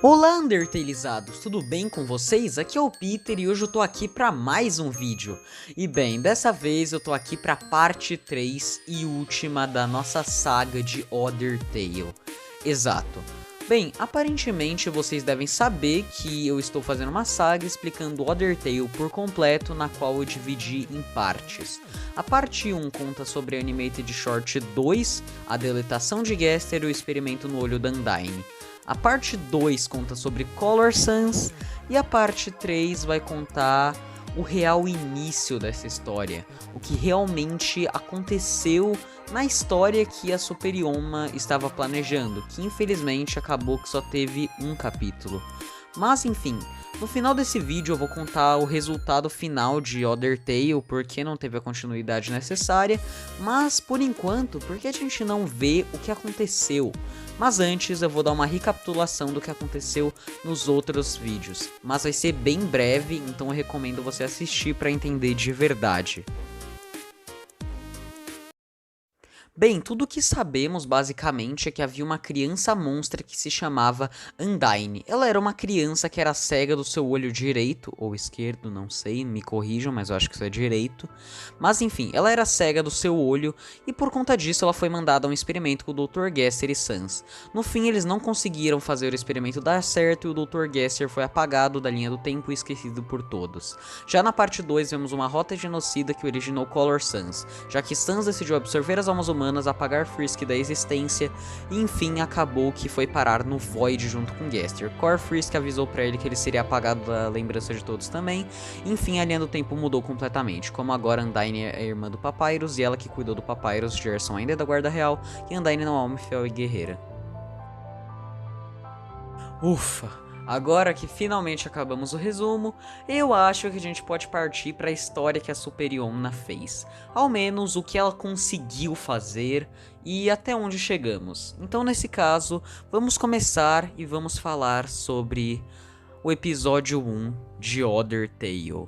Olá, Undertalizados, tudo bem com vocês? Aqui é o Peter e hoje eu tô aqui pra mais um vídeo. E bem, dessa vez eu tô aqui pra parte 3 e última da nossa saga de Other Tale. Exato. Bem, aparentemente vocês devem saber que eu estou fazendo uma saga explicando Other Tale por completo, na qual eu dividi em partes. A parte 1 conta sobre Animated Short 2, a deletação de Gaster e o experimento no olho da Undyne. A parte 2 conta sobre Color Sans e a parte 3 vai contar o real início dessa história, o que realmente aconteceu na história que a Superioma estava planejando, que infelizmente acabou que só teve um capítulo. Mas enfim, no final desse vídeo eu vou contar o resultado final de Other Tale, porque não teve a continuidade necessária, mas por enquanto, porque a gente não vê o que aconteceu. Mas antes eu vou dar uma recapitulação do que aconteceu nos outros vídeos, mas vai ser bem breve, então eu recomendo você assistir para entender de verdade. Bem, tudo o que sabemos basicamente é que havia uma criança monstra que se chamava Undyne. Ela era uma criança que era cega do seu olho direito, ou esquerdo, não sei, me corrijam, mas eu acho que isso é direito. Mas enfim, ela era cega do seu olho e por conta disso ela foi mandada a um experimento com o Dr. Gaster e Sans. No fim eles não conseguiram fazer o experimento dar certo e o Dr. Gaster foi apagado da linha do tempo e esquecido por todos. Já na parte 2 vemos uma rota genocida que originou Color Sans, já que Sans decidiu absorver as almas humanas, apagar Frisk da existência e enfim acabou que foi parar no Void junto com Gaster. Core Frisk avisou pra ele que ele seria apagado da lembrança de todos também. Enfim, a linha do tempo mudou completamente, como agora Undyne é a irmã do Papyrus e ela que cuidou do Papyrus, Gerson ainda é da Guarda Real e Undyne não é uma fiel e guerreira. Ufa! Agora que finalmente acabamos o resumo, eu acho que a gente pode partir para a história que a Superioma fez. Ao menos o que ela conseguiu fazer e até onde chegamos. Então nesse caso, vamos começar e vamos falar sobre o episódio 1 de Other Tale.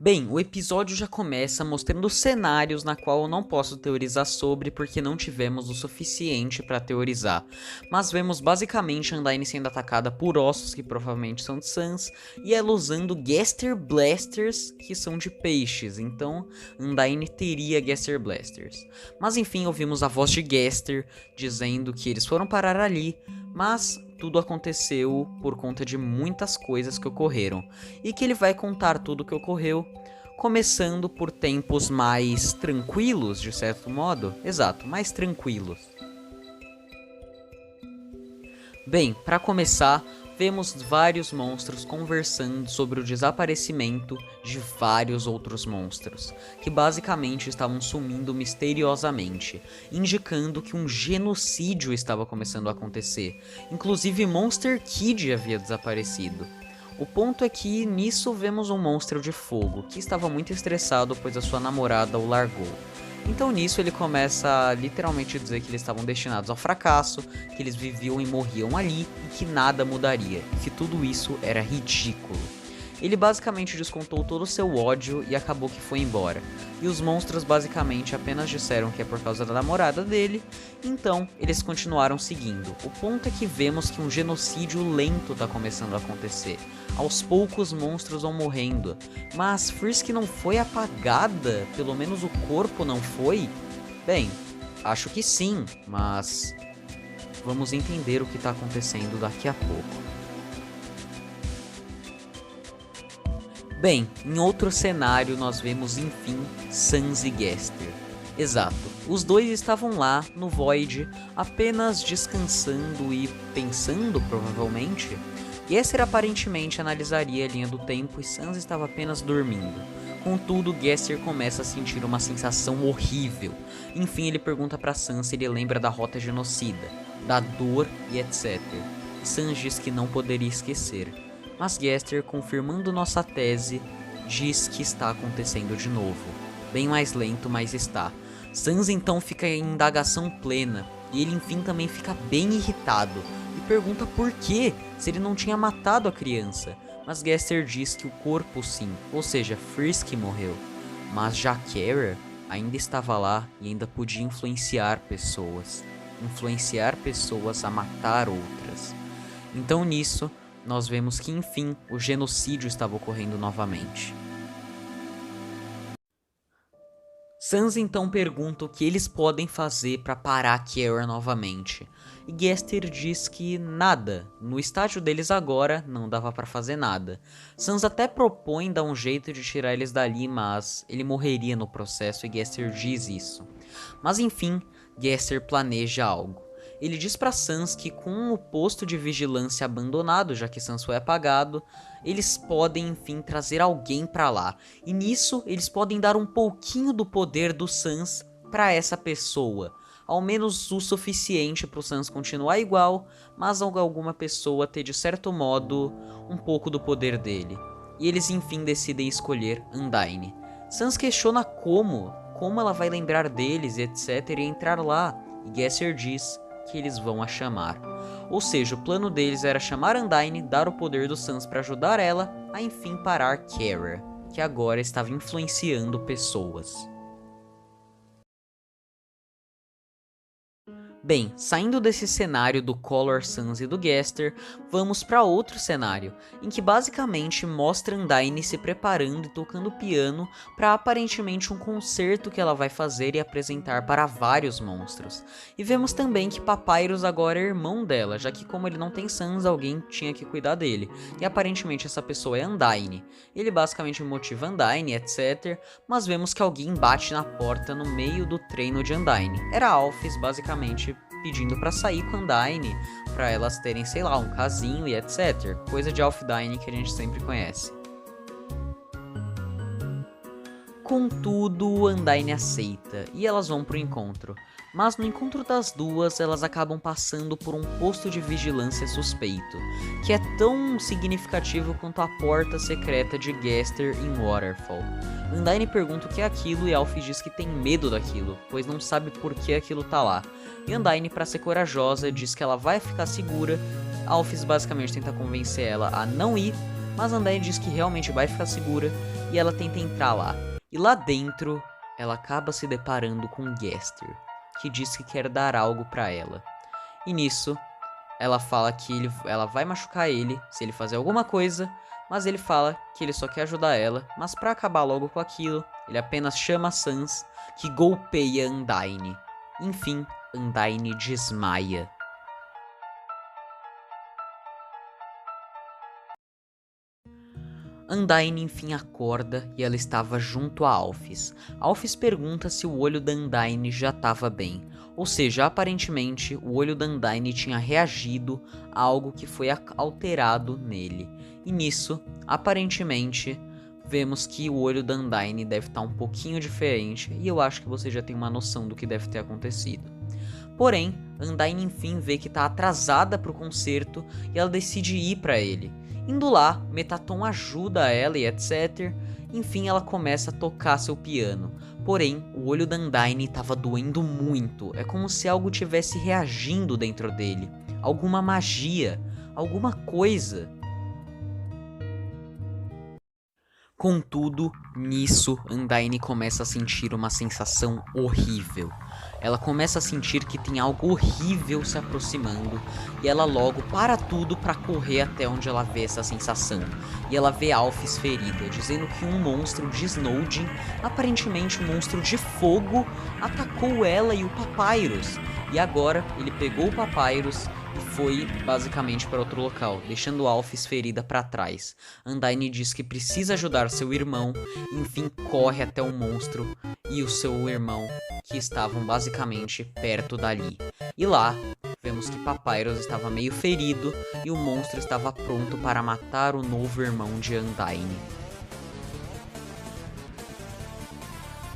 Bem, o episódio já começa mostrando cenários na qual eu não posso teorizar sobre porque não tivemos o suficiente para teorizar, mas vemos basicamente a Undyne sendo atacada por ossos que provavelmente são de Sans e ela usando Gaster Blasters que são de peixes, então Undyne teria Gaster Blasters. Mas enfim, ouvimos a voz de Gaster dizendo que eles foram parar ali, mas tudo aconteceu por conta de muitas coisas que ocorreram, e que ele vai contar tudo o que ocorreu, começando por tempos mais tranquilos, de certo modo. Exato, mais tranquilos. Bem, para começar, vemos vários monstros conversando sobre o desaparecimento de vários outros monstros, que basicamente estavam sumindo misteriosamente, indicando que um genocídio estava começando a acontecer. Inclusive Monster Kid havia desaparecido. O ponto é que nisso vemos um monstro de fogo, que estava muito estressado pois a sua namorada o largou. Então nisso ele começa a literalmente dizer que eles estavam destinados ao fracasso, que eles viviam e morriam ali e que nada mudaria, que tudo isso era ridículo. Ele basicamente descontou todo o seu ódio e acabou que foi embora. E os monstros basicamente apenas disseram que é por causa da namorada dele, então eles continuaram seguindo. O ponto é que vemos que um genocídio lento está começando a acontecer. Aos poucos monstros vão morrendo, mas Frisk não foi apagada? Pelo menos o corpo não foi? Bem, acho que sim, mas vamos entender o que está acontecendo daqui a pouco. Bem, em outro cenário nós vemos enfim Sans e Gaster. Exato, os dois estavam lá no Void, apenas descansando e pensando provavelmente. Gaster aparentemente analisaria a linha do tempo e Sans estava apenas dormindo. Contudo, Gaster começa a sentir uma sensação horrível. Enfim, ele pergunta para Sans se ele lembra da rota genocida, da dor e etc. E Sans diz que não poderia esquecer. Mas Gaster, confirmando nossa tese, diz que está acontecendo de novo. Bem mais lento, mas está. Sans então fica em indagação plena, e ele enfim também fica bem irritado, e pergunta por quê, se ele não tinha matado a criança. Mas Gaster diz que o corpo sim, ou seja, Frisk morreu. mas já Kara ainda estava lá e ainda podia influenciar pessoas a matar outras. Então nisso, nós vemos que enfim o genocídio estava ocorrendo novamente. Sans então pergunta o que eles podem fazer para parar Kara novamente, e Gaster diz que nada, no estágio deles agora não dava para fazer nada. Sans até propõe dar um jeito de tirar eles dali, mas ele morreria no processo e Gaster diz isso. Mas enfim, Gaster planeja algo. Ele diz para Sans que com o posto de vigilância abandonado, já que Sans foi apagado, eles podem enfim trazer alguém para lá. E nisso eles podem dar um pouquinho do poder do Sans para essa pessoa. Ao menos o suficiente para o Sans continuar igual, mas alguma pessoa ter de certo modo um pouco do poder dele. E eles enfim decidem escolher Undyne. Sans questiona como ela vai lembrar deles e etc e entrar lá. E Gaster diz que eles vão a chamar. Ou seja, o plano deles era chamar Undyne, dar o poder do Sans para ajudar ela a enfim parar Kara, que agora estava influenciando pessoas. Bem, saindo desse cenário do Color Sans e do Gaster, vamos para outro cenário, em que basicamente mostra Undyne se preparando e tocando piano para aparentemente um concerto que ela vai fazer e apresentar para vários monstros. E vemos também que Papyrus agora é irmão dela, já que como ele não tem Sans, alguém tinha que cuidar dele. E aparentemente essa pessoa é Undyne. Ele basicamente motiva Undyne, etc. Mas vemos que alguém bate na porta no meio do treino de Undyne. Era Alphys, basicamente pedindo pra sair com Undyne, pra elas terem, sei lá, um casinho e etc. Coisa de Alphdyne que a gente sempre conhece. Contudo, Undyne aceita e elas vão pro encontro. Mas no encontro das duas, elas acabam passando por um posto de vigilância suspeito, que é tão significativo quanto a porta secreta de Gaster em Waterfall. Undyne pergunta o que é aquilo e Alphys diz que tem medo daquilo, pois não sabe por que aquilo tá lá. E Undyne, para ser corajosa, diz que ela vai ficar segura. Alphys basicamente tenta convencer ela a não ir, mas Undyne diz que realmente vai ficar segura e ela tenta entrar lá. E lá dentro, ela acaba se deparando com Gaster, que diz que quer dar algo pra ela. E nisso, ela fala que ela vai machucar ele se ele fazer alguma coisa, mas ele fala que ele só quer ajudar ela, mas pra acabar logo com aquilo, ele apenas chama Sans, que golpeia Undyne. Enfim, Undyne desmaia. Undyne enfim acorda e ela estava junto a Alphys. Alphys pergunta se o olho da Undyne já estava bem, ou seja, aparentemente o olho da Undyne tinha reagido a algo que foi alterado nele. E nisso, aparentemente, vemos que o olho da Undyne deve estar um pouquinho diferente e eu acho que você já tem uma noção do que deve ter acontecido. Porém, Undyne enfim vê que está atrasada para o concerto e ela decide ir para ele. Indo lá, Metaton ajuda ela e etc. Enfim, ela começa a tocar seu piano. Porém, o olho da Undyne estava doendo muito. É como se algo tivesse reagindo dentro dele. Alguma magia, alguma coisa. Contudo, nisso, Undyne começa a sentir uma sensação horrível. Ela começa a sentir que tem algo horrível se aproximando, e ela logo para tudo para correr até onde ela vê essa sensação. E ela vê Alphys ferida, dizendo que um monstro de Snowdin, aparentemente um monstro de fogo, atacou ela e o Papyrus. E agora ele pegou o Papyrus e foi basicamente para outro local, deixando Alphys ferida para trás. Undyne diz que precisa ajudar seu irmão, e enfim corre até o monstro e o seu irmão, que estavam basicamente perto dali. E lá, vemos que Papyrus estava meio ferido e o monstro estava pronto para matar o novo irmão de Undyne.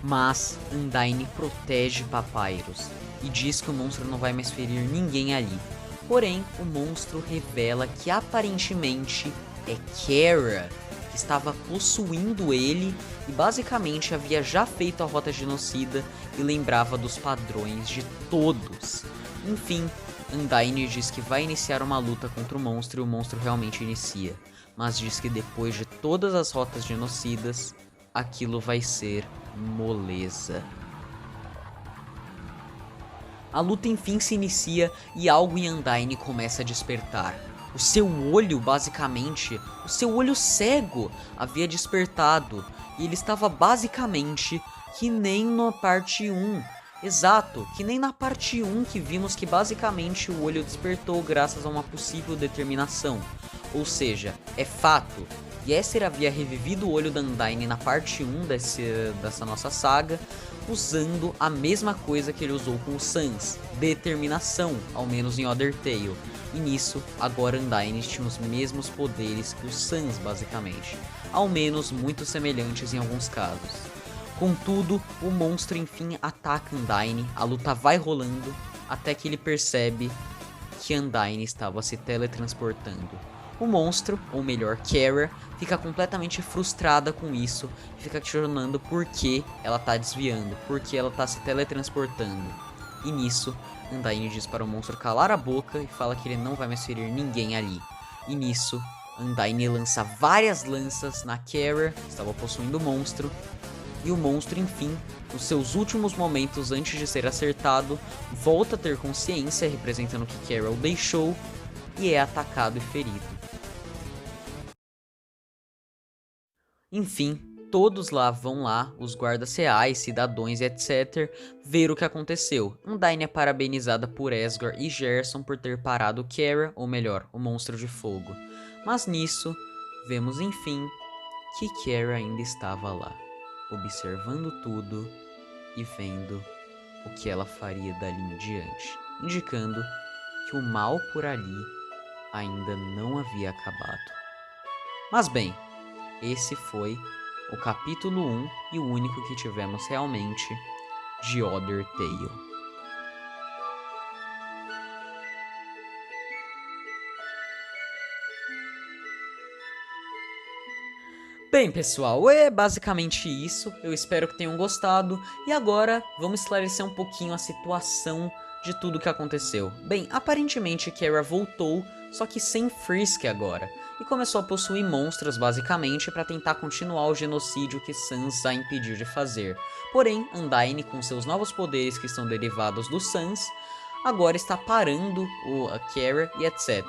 Mas Undyne protege Papyrus e diz que o monstro não vai mais ferir ninguém ali. Porém, o monstro revela que aparentemente é Kara, que estava possuindo ele e basicamente havia já feito a rota genocida e lembrava dos padrões de todos. Enfim, Undyne diz que vai iniciar uma luta contra o monstro e o monstro realmente inicia, mas diz que depois de todas as rotas genocidas, aquilo vai ser moleza. A luta enfim se inicia e algo em Undyne começa a despertar. O seu olho, basicamente, o seu olho cego havia despertado. E ele estava basicamente que nem na parte 1. Exato, que nem na parte 1 que vimos que basicamente o olho despertou graças a uma possível determinação. Ou seja, é fato. Jesser havia revivido o olho da Undyne na parte 1 dessa nossa saga, usando a mesma coisa que ele usou com o Sans, determinação, ao menos em Othertale. E nisso, agora Undyne tinha os mesmos poderes que o Sans, basicamente, ao menos muito semelhantes em alguns casos. Contudo, o monstro enfim ataca Undyne, a luta vai rolando, até que ele percebe que Undyne estava se teletransportando. O monstro, ou melhor, Kara, fica completamente frustrada com isso e fica questionando por que ela tá desviando, por que ela tá se teletransportando. E nisso, Undyne diz para o monstro calar a boca e fala que ele não vai mais ferir ninguém ali. E nisso, Undyne lança várias lanças na Kara, que estava possuindo o monstro, e o monstro, enfim, nos seus últimos momentos antes de ser acertado, volta a ter consciência, representando o que Kara o deixou, e é atacado e ferido. Enfim, todos lá vão lá, os guardas reais, cidadãos e etc, ver o que aconteceu. Undyne é parabenizada por Esgar e Gerson por ter parado Kara, ou melhor, o monstro de fogo. Mas nisso, vemos enfim que Kara ainda estava lá, observando tudo e vendo o que ela faria dali em diante, indicando que o mal por ali ainda não havia acabado. Mas bem, esse foi o capítulo 1 e o único que tivemos realmente de Othertale. Bem, pessoal, é basicamente isso. Eu espero que tenham gostado. E agora, vamos esclarecer um pouquinho a situação de tudo que aconteceu. Bem, aparentemente Kara voltou, só que sem Frisk agora, e começou a possuir monstros basicamente para tentar continuar o genocídio que Sans a impediu de fazer. Porém, Undyne, com seus novos poderes que estão derivados do Sans, agora está parando a Kara e etc.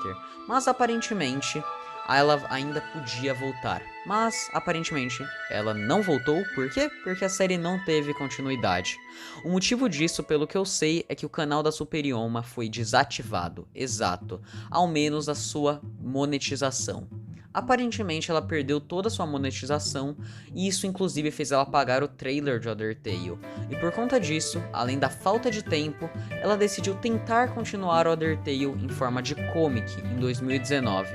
Mas aparentemente ela ainda podia voltar. Mas, aparentemente, ela não voltou. Por quê? Porque a série não teve continuidade. O motivo disso, pelo que eu sei, é que o canal da Superioma foi desativado. Exato. Ao menos a sua monetização. Aparentemente ela perdeu toda a sua monetização, e isso inclusive fez ela pagar o trailer de Othertale. E por conta disso, além da falta de tempo, ela decidiu tentar continuar Othertale em forma de comic em 2019.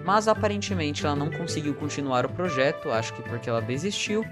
Mas aparentemente ela não conseguiu continuar o projeto, acho que porque ela desistiu,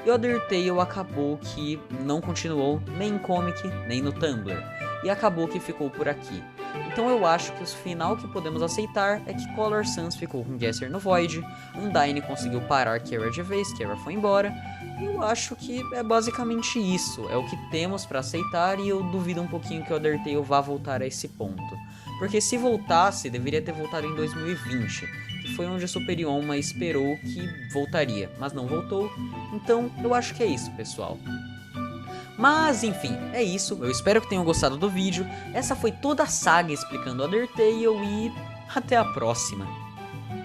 e Othertale acabou que não continuou nem em comic, nem no Tumblr, e acabou que ficou por aqui. Então eu acho que o final que podemos aceitar é que Color Sans ficou com Jesser no Void, Undyne conseguiu parar Kara de vez, Kara foi embora, e eu acho que é basicamente isso, é o que temos pra aceitar, e eu duvido um pouquinho que o Othertale vá voltar a esse ponto. Porque se voltasse, deveria ter voltado em 2020, que foi onde a Superioma esperou que voltaria, mas não voltou, então eu acho que é isso, pessoal. Mas enfim, é isso, eu espero que tenham gostado do vídeo, essa foi toda a saga explicando Othertale e até a próxima.